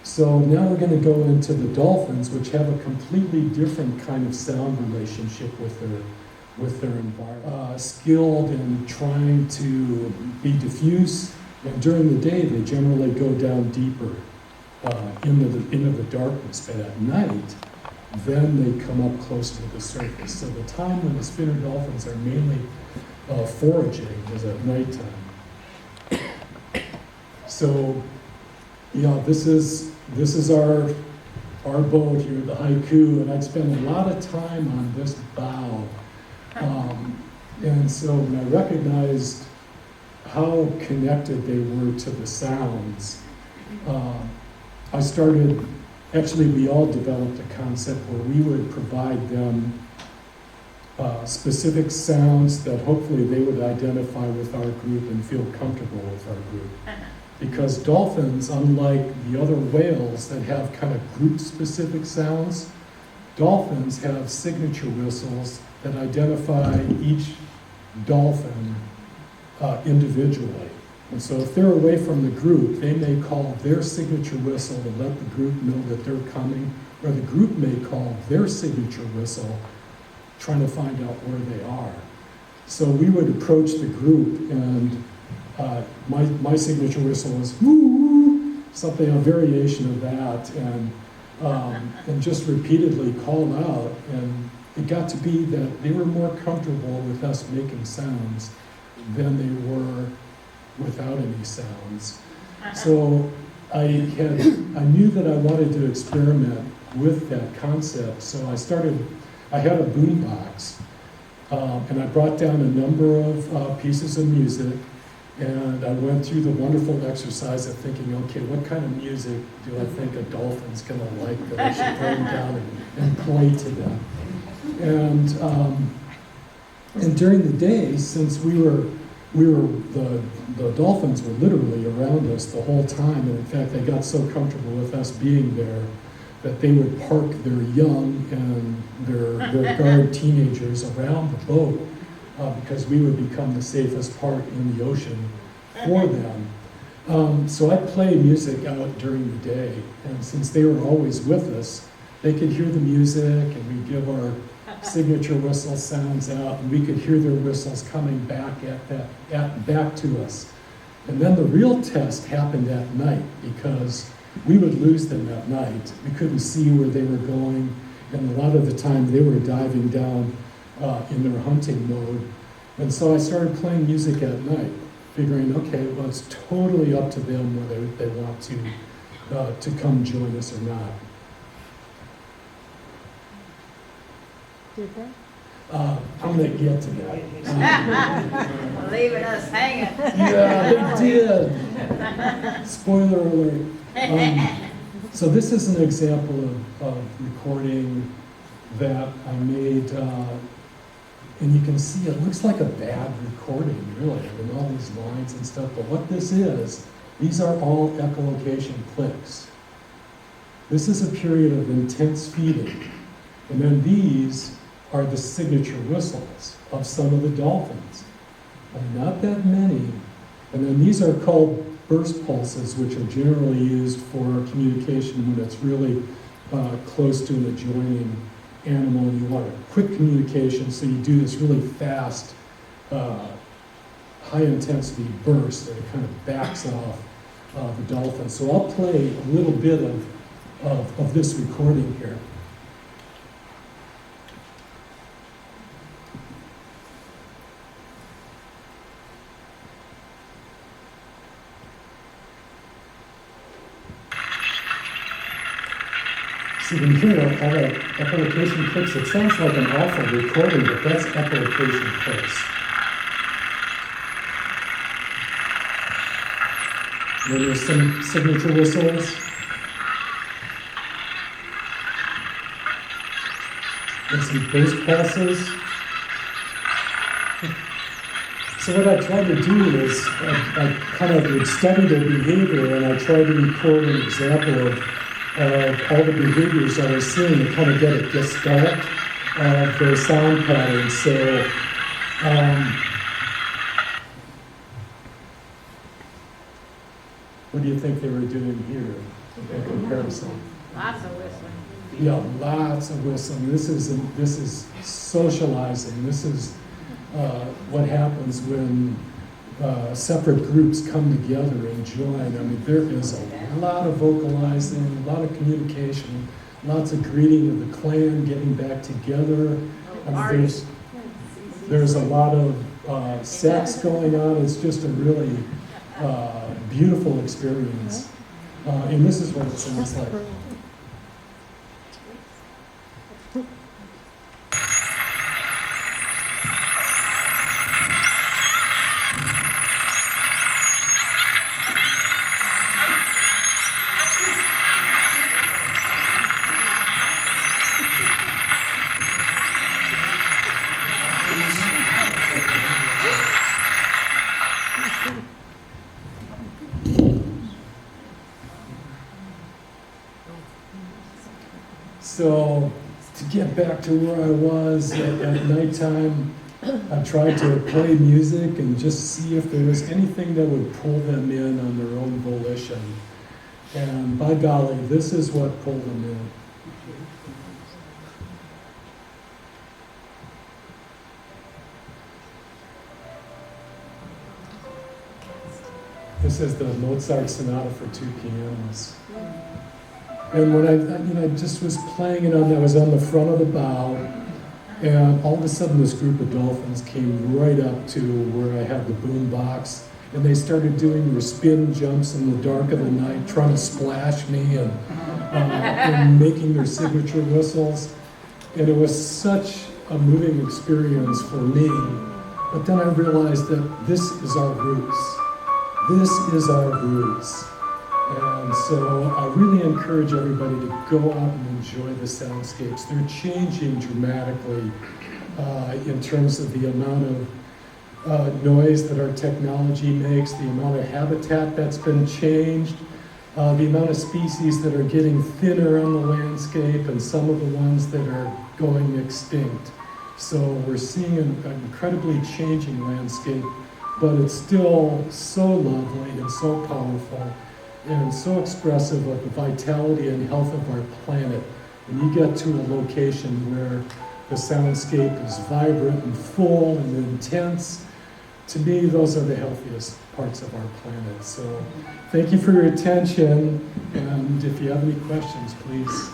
So now we're going to go into the dolphins, which have a completely different kind of sound relationship with their environment. Skilled in trying to be diffuse, and during the day they generally go down deeper into the darkness. But at night, then they come up close to the surface. So the time when the spinner dolphins are mainly foraging is at nighttime. So, yeah, this is our boat here, the Haiku, and I'd spend a lot of time on this bow. And so when I recognized how connected they were to the sounds, I started, actually we all developed a concept where we would provide them specific sounds that hopefully they would identify with our group and feel comfortable with our group. Because dolphins, unlike the other whales that have kind of group-specific sounds, dolphins have signature whistles that identify each dolphin individually. And so if they're away from the group, they may call their signature whistle to let the group know that they're coming, or the group may call their signature whistle trying to find out where they are. So we would approach the group, and my signature whistle was woo, something, a variation of that, and just repeatedly called out, and it got to be that they were more comfortable with us making sounds than they were without any sounds. So I knew that I wanted to experiment with that concept, so I had a boombox, and I brought down a number of pieces of music, and I went through the wonderful exercise of thinking, okay, what kind of music do I think a dolphin's gonna like that I should bring down and play to them? And during the day, since the dolphins were literally around us the whole time, and in fact, they got so comfortable with us being there that they would park their young and their guard teenagers around the boat because we would become the safest part in the ocean for them. So I play music out during the day, and since they were always with us, they could hear the music, and we'd give our signature whistle sounds out, and we could hear their whistles coming back back to us. And then the real test happened at night, because we would lose them at night. We couldn't see where they were going, and a lot of the time they were diving down in their hunting mode. And so I started playing music at night, figuring, okay, well, it's totally up to them whether they want to come join us or not. Did they? I'm going to get to that. Leaving us hanging. Yeah, they did. Spoiler alert. So this is an example of recording that I made, and you can see it looks like a bad recording, really, with all these lines and stuff. But what this is, these are all echolocation clicks. This is a period of intense feeding, and then these are the signature whistles of some of the dolphins. And not that many. And then these are called burst pulses, which are generally used for communication when it's really close to an adjoining animal and you want a quick communication, so you do this really fast, high intensity burst that it kind of backs off the dolphin. So I'll play a little bit of this recording here. So you can hear all that echolocation clicks. It sounds like an awful recording, but that's echolocation clicks. And then there's some signature whistles. And some burst pulses. So what I tried to do is I kind of would study their behavior, and I tried to record an example of all the behaviors I was seeing to kind of get a gestalt of their sound patterns. So, what do you think they were doing here? in comparison. Lots of whistling. Yeah, lots of whistling. This is socializing. This is what happens when separate groups come together and join. I mean, there is a lot of vocalizing, a lot of communication, lots of greeting of the clan, getting back together. I mean, there's a lot of sex going on. It's just a really beautiful experience. And this is what it sounds like. So, to get back to where I was at nighttime, I tried to play music and just see if there was anything that would pull them in on their own volition. And by golly, this is what pulled them in. This is the Mozart Sonata for 2 pianos. And when I just was playing it I was on the front of the bow, and all of a sudden this group of dolphins came right up to where I had the boom box, and they started doing their spin jumps in the dark of the night, trying to splash me and making their signature whistles. And it was such a moving experience for me. But then I realized that this is our roots. This is our roots. And so I really encourage everybody to go out and enjoy the soundscapes. They're changing dramatically in terms of the amount of noise that our technology makes, the amount of habitat that's been changed, the amount of species that are getting thinner on the landscape, and some of the ones that are going extinct. So we're seeing an incredibly changing landscape, but it's still so lovely and so powerful, and so expressive of the vitality and health of our planet. When you get to a location where the soundscape is vibrant and full and intense, to me, those are the healthiest parts of our planet. So thank you for your attention, and if you have any questions, please